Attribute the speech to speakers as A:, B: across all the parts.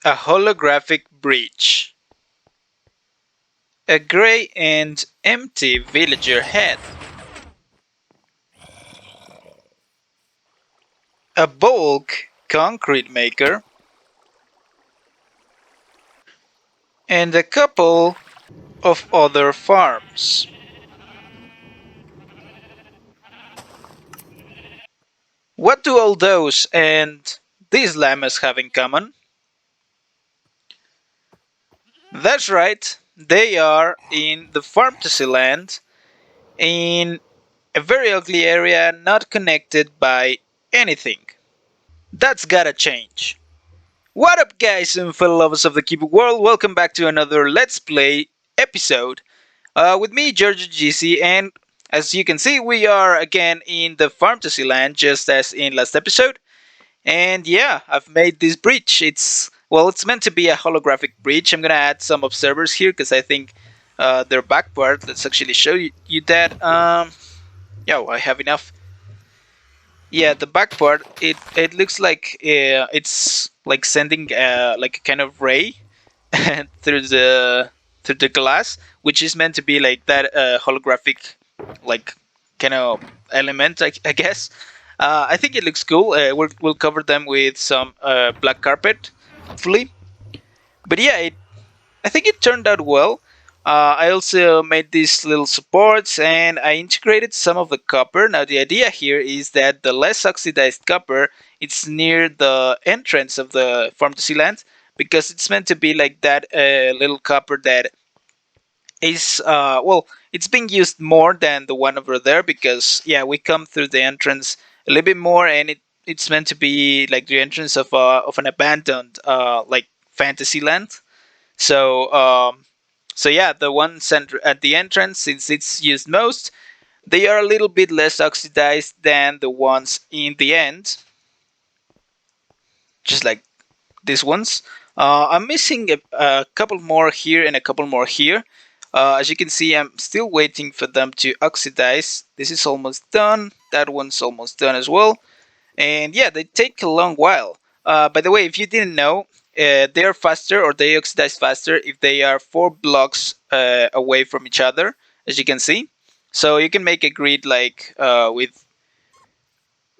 A: A holographic bridge. A gray and empty villager head. A bulk concrete maker. And a couple of other farms. What do all those and these llamas have in common? That's right, they are in the Farmtasy Land, in a very ugly area not connected by anything. That's gotta change. What up, guys and fellow lovers of the keyboard world? Welcome back to another Let's Play episode with me, GiorgioJGZ, and as you can see, we are again in the Farmtasy Land, just as in last episode. And yeah, I've made this bridge. It's meant to be a holographic bridge. I'm gonna add some observers here because I think they're backward. Let's actually show you that. Yeah, I have enough. Yeah, the back part. It looks like it's like sending like a kind of ray through the glass, which is meant to be like that holographic like kind of element, I guess. I think it looks cool. We'll cover them with some black carpet, hopefully. But yeah, I think it turned out well. I also made these little supports and I integrated some of the copper. Now the idea here is that the less oxidized copper, it's near the entrance of the Farmtasy Land because it's meant to be like that little copper that is it's being used more than the one over there because yeah, we come through the entrance a little bit more and it's meant to be like the entrance of an abandoned like fantasy land. So so yeah, the ones at the entrance, since it's used most, they are a little bit less oxidized than the ones in the end, just like these ones. I'm missing a couple more here and a couple more here. As you can see, I'm still waiting for them to oxidize. This is almost done. That one's almost done as well. And yeah, they take a long while. By the way, if you didn't know, they are faster or they oxidize faster if they are 4 blocks away from each other, as you can see. So you can make a grid like with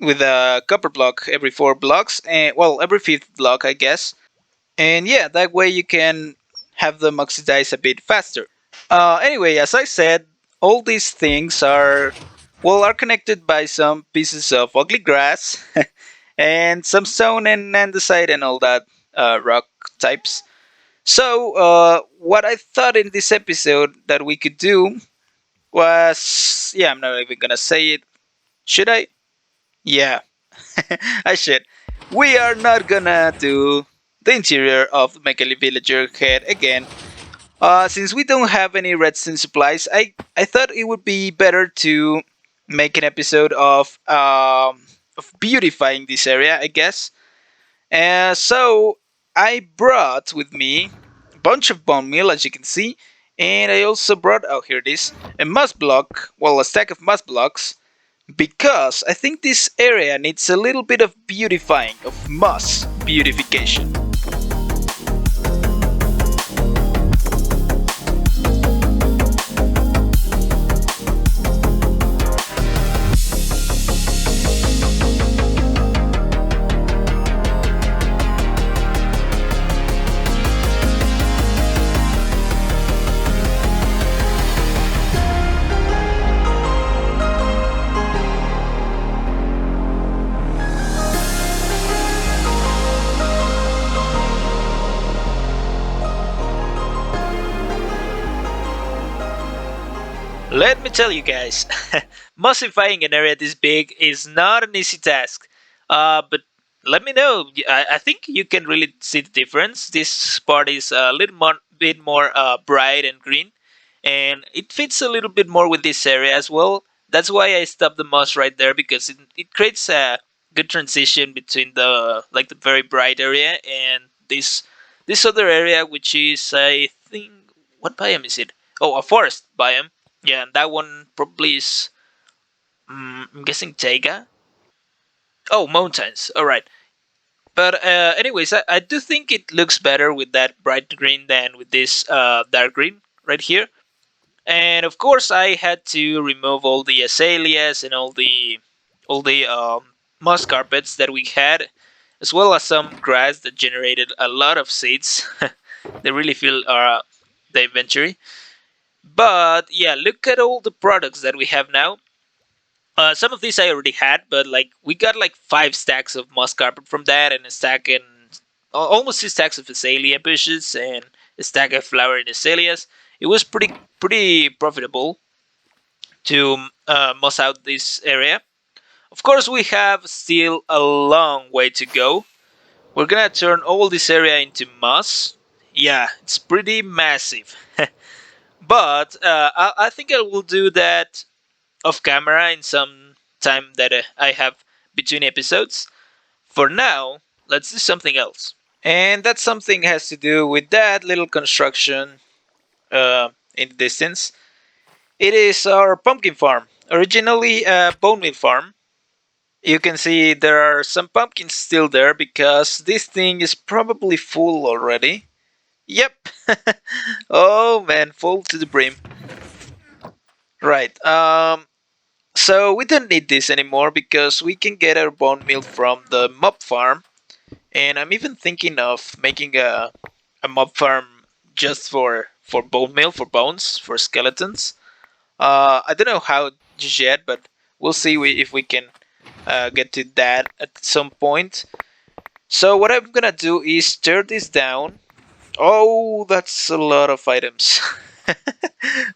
A: a copper block every 4 blocks, and well, every fifth block, I guess. And yeah, that way you can have them oxidize a bit faster. Anyway, as I said, all these things are connected by some pieces of ugly grass and some stone and andesite and all that rock types. So, what I thought in this episode that we could do was, yeah, I'm not even gonna say it. Should I? Yeah, I should. We are not gonna do the interior of the Mechali Villager head again. Since we don't have any redstone supplies, I thought it would be better to make an episode of beautifying this area, I guess. So I brought with me a bunch of bone meal, as you can see, and I also brought, oh, here it is, a moss block, well, a stack of moss blocks, because I think this area needs a little bit of beautifying, of moss beautification. Let me tell you guys, mossifying an area this big is not an easy task. But let me know. I think you can really see the difference. This part is a bit more bright and green, and it fits a little bit more with this area as well. That's why I stopped the moss right there because it creates a good transition between the very bright area and this other area, which is I think what biome is it? Oh, a forest biome. Yeah, and that one probably is. I'm guessing Taiga. Oh, mountains. All right, But anyways, I do think it looks better with that bright green than with this dark green right here. And of course, I had to remove all the azaleas and all the moss carpets that we had, as well as some grass that generated a lot of seeds. They really fill the inventory. But yeah, look at all the products that we have now. Some of these I already had, but like we got like 5 stacks of moss carpet from that, and a stack and almost 2 stacks of azalea bushes, and a stack of flowering azaleas. It was pretty profitable to moss out this area. Of course, we have still a long way to go. We're gonna turn all this area into moss. Yeah, it's pretty massive. But I think I will do that off camera in some time that I have between episodes. For now, let's do something else. And that something has to do with that little construction in the distance. It is our pumpkin farm, originally a bone meal farm. You can see there are some pumpkins still there because this thing is probably full already. Yep. Oh man, full to the brim. Right. So we don't need this anymore because we can get our bone meal from the mob farm, and I'm even thinking of making a mob farm just for bone meal, for bones, for skeletons. I don't know how just yet, but we'll see if we can get to that at some point. So what I'm gonna do is tear this down. Oh, that's a lot of items.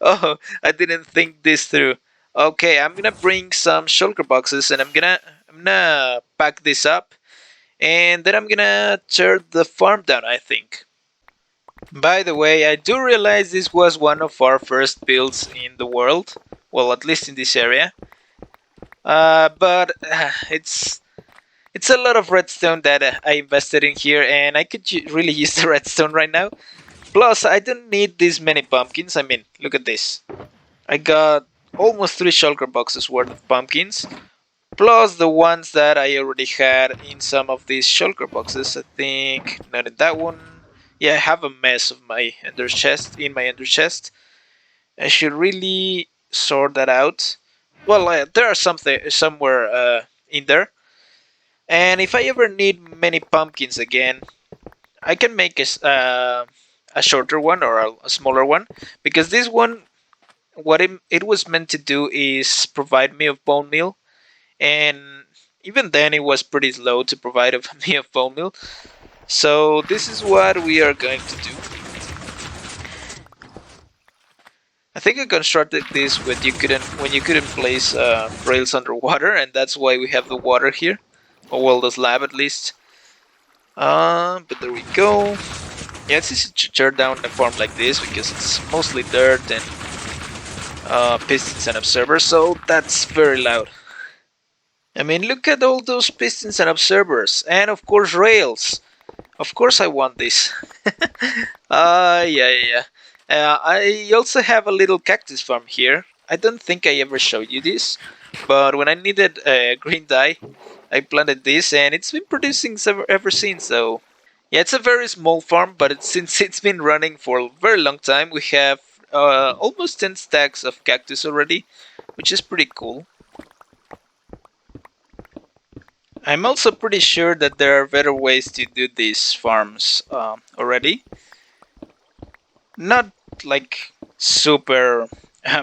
A: Oh, I didn't think this through. Okay, I'm gonna bring some shulker boxes and I'm gonna pack this up, and then I'm gonna tear the farm down, I think. By the way, I do realize this was one of our first builds in the world. Well, at least in this area. But it's a lot of redstone that I invested in here, and I could really use the redstone right now. Plus, I don't need this many pumpkins. I mean, look at this. I got almost 3 shulker boxes worth of pumpkins, plus the ones that I already had in some of these shulker boxes. I think not in that one. Yeah, I have a mess of my ender chest in my ender chest. I should really sort that out. Well, there are something somewhere in there. And if I ever need many pumpkins again, I can make a shorter one or a smaller one, because this one, what it was meant to do is provide me of bone meal, and even then it was pretty slow to provide me of bone meal. So this is what we are going to do. I think I constructed this when you couldn't place rails underwater, and that's why we have the water here, or well, the slab at least. But there we go. Yeah, it's easy to tear down a farm like this because it's mostly dirt and pistons and observers, so that's very loud. I mean, look at all those pistons and observers, and of course rails. Of course I want this. Yeah. I also have a little cactus farm here. I don't think I ever showed you this, but when I needed green dye, I planted this, and it's been producing ever since. So yeah, it's a very small farm, but since it's been running for a very long time, we have almost 10 stacks of cactus already, which is pretty cool. I'm also pretty sure that there are better ways to do these farms already. Not like super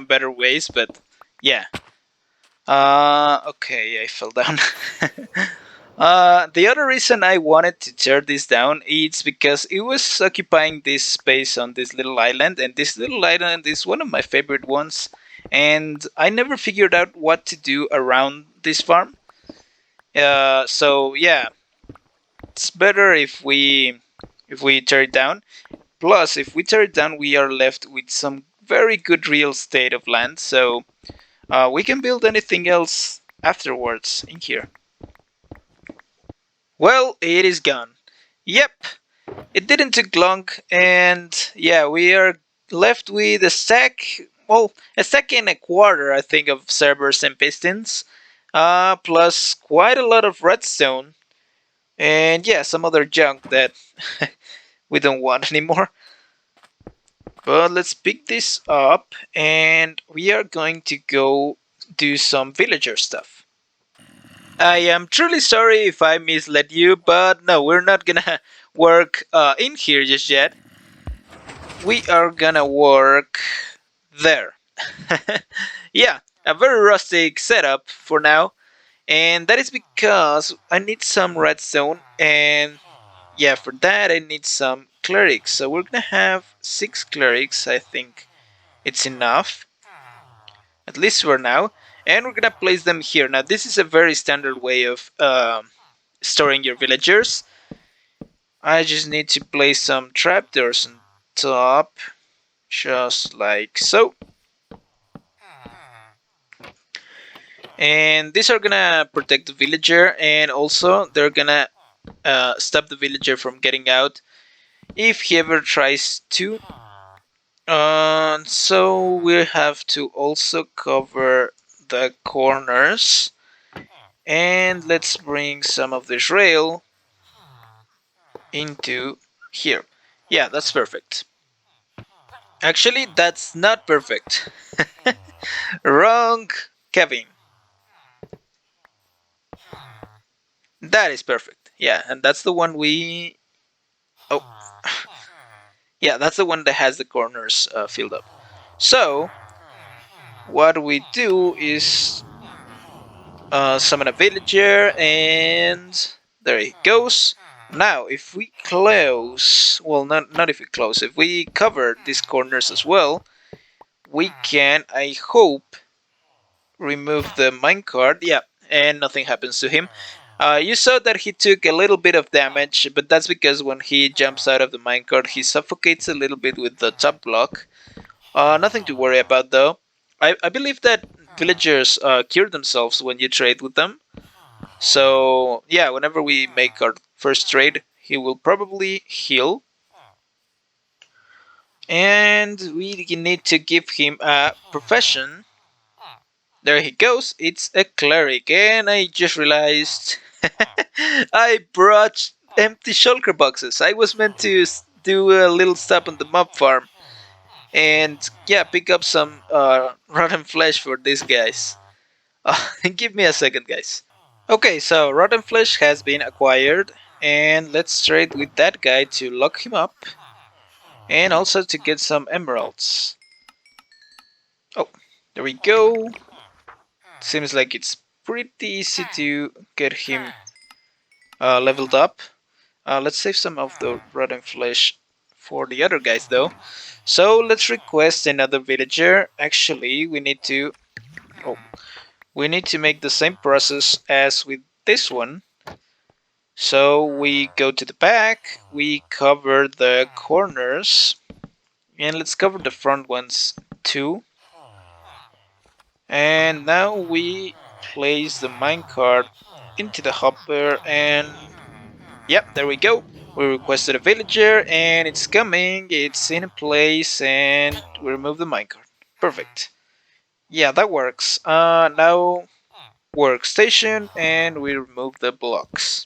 A: better ways, but yeah. Okay, I fell down. The other reason I wanted to tear this down is because it was occupying this space on this little island, and this little island is one of my favorite ones, and I never figured out what to do around this farm. So yeah, it's better if we tear it down. Plus, if we tear it down, we are left with some very good real estate of land, so we can build anything else afterwards in here. Well, it is gone. Yep, it didn't take long, and yeah, we are left with a stack. Well, a stack and a quarter, I think, of servers and pistons, plus quite a lot of redstone. And yeah, some other junk that we don't want anymore. But let's pick this up and we are going to go do some villager stuff. I am truly sorry if I misled you, but no, we're not gonna work in here just yet. We are gonna work there. Yeah, a very rustic setup for now, and that is because I need some redstone, and yeah, for that I need some clerics. So we're gonna have 6 clerics, I think it's enough, at least for now, and we're gonna place them here. Now this is a very standard way of storing your villagers. I just need to place some trapdoors on top, just like so. And these are gonna protect the villager, and also they're gonna stop the villager from getting out if he ever tries to. So we have to also cover the corners, and let's bring some of this rail into here. Yeah, that's perfect. Actually, that's not perfect. Wrong, Kevin. That is perfect. Yeah, and that's the one we. Oh, yeah, that's the one that has the corners filled up. So what we do is summon a villager, and there he goes. Now, if we close, well, not if we close, if we cover these corners as well, we can, I hope, remove the minecart. Yeah, and nothing happens to him. You saw that he took a little bit of damage, but that's because when he jumps out of the minecart, he suffocates a little bit with the top block. Nothing to worry about though. I believe that villagers cure themselves when you trade with them. So yeah, whenever we make our first trade, he will probably heal. And we need to give him a profession. There he goes, it's a cleric, and I just realized I brought empty shulker boxes. I was meant to do a little stop on the mob farm and yeah, pick up some rotten flesh for these guys. Give me a second, guys. Okay, so rotten flesh has been acquired, and let's trade with that guy to lock him up, and also to get some emeralds. Oh, there we go. Seems like it's pretty easy to get him leveled up. Let's save some of the rotten flesh for the other guys though. So let's request another villager. Actually, we need to make the same process as with this one. So we go to the back, we cover the corners, and let's cover the front ones too. And now we place the minecart into the hopper, and yep, there we go. We requested a villager, and it's coming, it's in place, and we remove the minecart. Perfect. Yeah, that works. Now workstation, and we remove the blocks.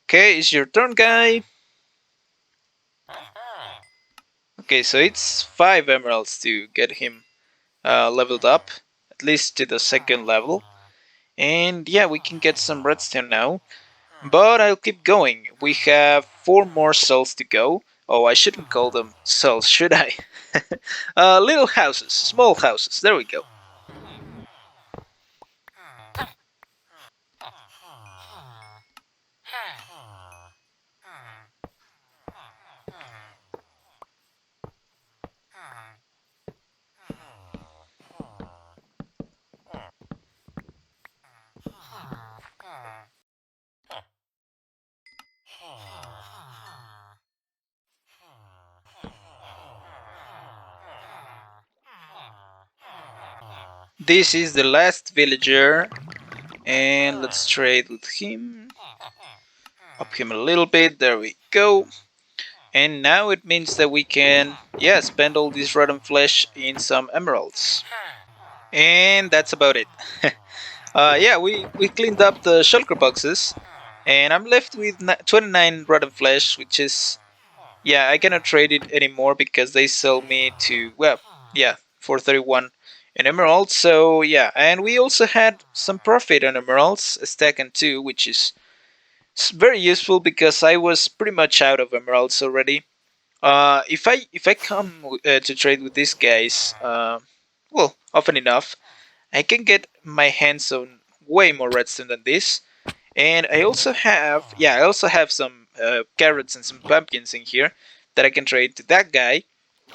A: Okay, it's your turn, guy. Okay, so it's 5 emeralds to get him leveled up, at least to the second level. And yeah, we can get some redstone now. But I'll keep going. We have 4 more cells to go. Oh, I shouldn't call them cells, should I? Little houses, small houses. There we go. This is the last villager, and let's trade with him. Up him a little bit, there we go. And now it means that we can, yeah, spend all this rotten flesh in some emeralds. And that's about it. Yeah, we cleaned up the shulker boxes. And I'm left with 29 rotten flesh, which is, yeah, I cannot trade it anymore because they sell me to, well, yeah, for 31 in emeralds. So yeah, and we also had some profit on emeralds, a stack and two, which is very useful because I was pretty much out of emeralds already. If I come to trade with these guys, well, often enough, I can get my hands on way more redstone than this. And I also have, yeah, I also have some carrots and some pumpkins in here that I can trade to that guy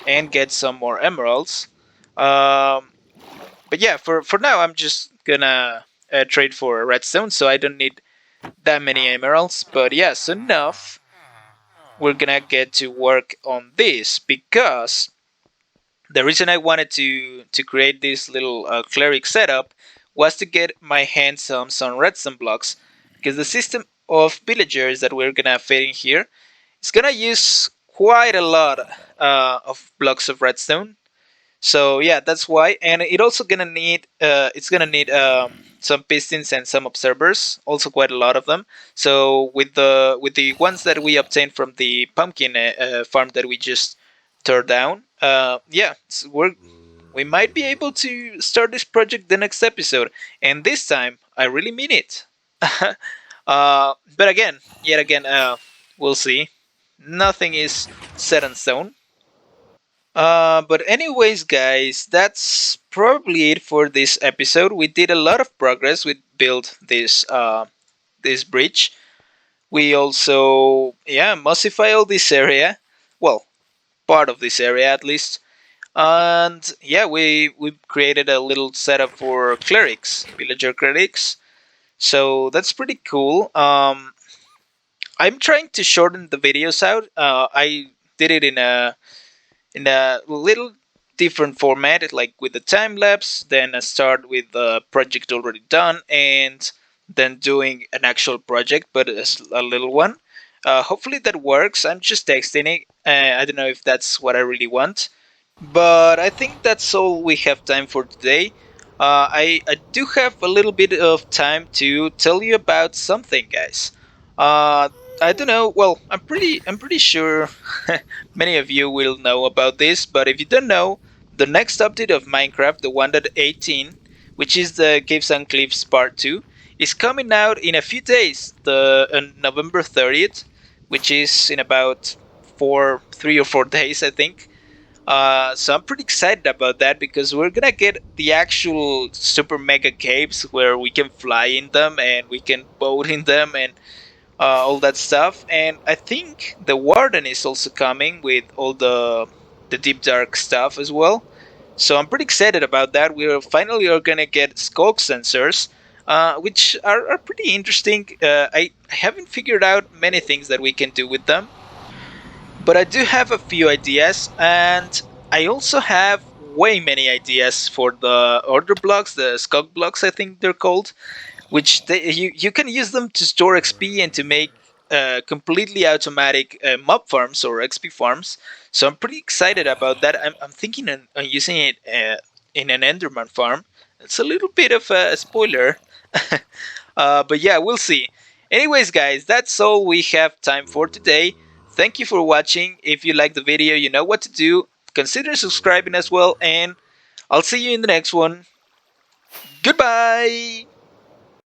A: and get some more emeralds. Um, but yeah, for now, I'm just gonna trade for redstone, so I don't need that many emeralds. But yeah, soon enough, we're gonna get to work on this because the reason I wanted to create this little cleric setup was to get my hands on some redstone blocks, because the system of villagers that we're gonna fit in here is gonna use quite a lot of blocks of redstone. So yeah, that's why, and it also gonna need it's gonna need some pistons and some observers, also quite a lot of them. So with the ones that we obtained from the pumpkin farm that we just tore down, yeah, so we might be able to start this project the next episode, and this time I really mean it. But again, yet again, we'll see. Nothing is set in stone. But anyways, guys, that's probably it for this episode. We did a lot of progress. We built this bridge. We also, yeah, mossify all this area. Well, part of this area at least. And yeah, we created a little setup for clerics, villager clerics. So that's pretty cool. I'm trying to shorten the videos out. I did it in a little different format, like with the time lapse, then I start with the project already done, and then doing an actual project, but a little one. Hopefully that works. I'm just testing it. I don't know if that's what I really want, but I think that's all we have time for today. I do have a little bit of time to tell you about something, guys. Uh, I don't know. Well, I'm pretty sure many of you will know about this, but if you don't know, the next update of Minecraft, the 1.18, which is the Caves and Cliffs Part 2, is coming out in a few days, the November 30th, which is in about 3 or 4 days, I think. So I'm pretty excited about that because we're gonna get the actual super mega caves where we can fly in them and we can boat in them and all that stuff. And I think the Warden is also coming with all the deep dark stuff as well. So I'm pretty excited about that. We finally are gonna get skulk sensors, which are pretty interesting. I haven't figured out many things that we can do with them, but I do have a few ideas, and I also have way many ideas for the order blocks, the skulk blocks, I think they're called, which you can use them to store XP and to make completely automatic mob farms or XP farms. So I'm pretty excited about that. I'm thinking on using it in an Enderman farm. It's a little bit of a spoiler, but yeah, we'll see. Anyways, guys, that's all we have time for today. Thank you for watching. If you like the video, you know what to do. Consider subscribing as well, and I'll see you in the next one. Goodbye!